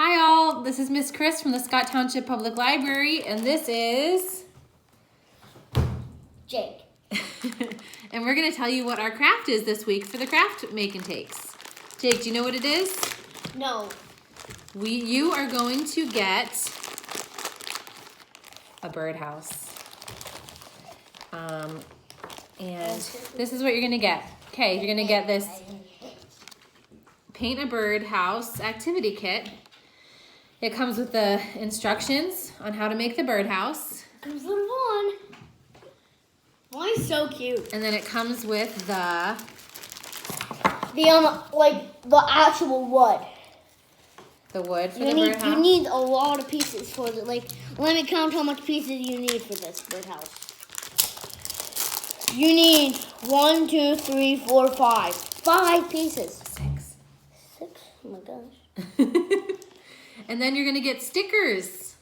Hi all, this is Miss Chris from the Scott Township Public Library, and this is Jake. and we're going to tell you what our craft is this week for the craft make and takes. Jake, do you know what it is? No. You are going to get a birdhouse. And this is what you're going to get. Okay, you're going to get this Paint a Birdhouse activity kit. It comes with the instructions on how to make the birdhouse. Comes with one. Mine's so cute. And then it comes with the actual wood. The wood for the birdhouse. You need a lot of pieces for it. Like, let me count how much pieces you need for this birdhouse. You need 1, 2, 3, 4, 5. 5 pieces. 6. Oh my gosh. And then you're going to get stickers.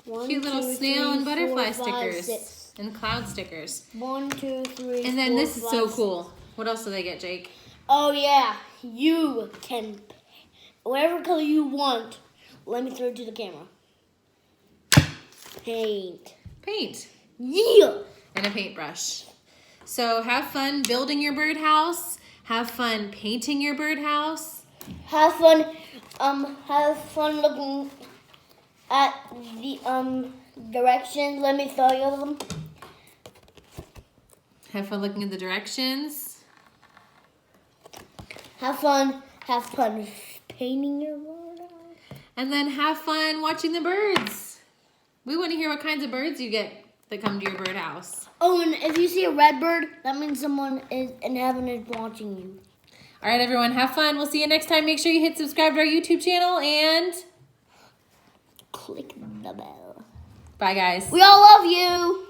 Cute little snail and butterfly stickers. 6. And cloud stickers. 1, 2, 3, And then 4, this is 5, so 6. cool. What else do they get, Jake? Oh yeah, you can whatever color you want. Let me throw it to the camera. Paint. Paint. Yeah. And a paintbrush. So have fun building your birdhouse. Have fun painting your birdhouse. Have fun looking at the directions. Let me show you them. Have fun looking at the directions. Have fun painting your birdhouse. And then have fun watching the birds. We want to hear what kinds of birds you get that come to your birdhouse. Oh, and if you see a red bird, that means someone in heaven is watching you. All right, everyone, have fun. We'll see you next time. Make sure you hit subscribe to our YouTube channel and Click the bell. bye, guys. We all love you.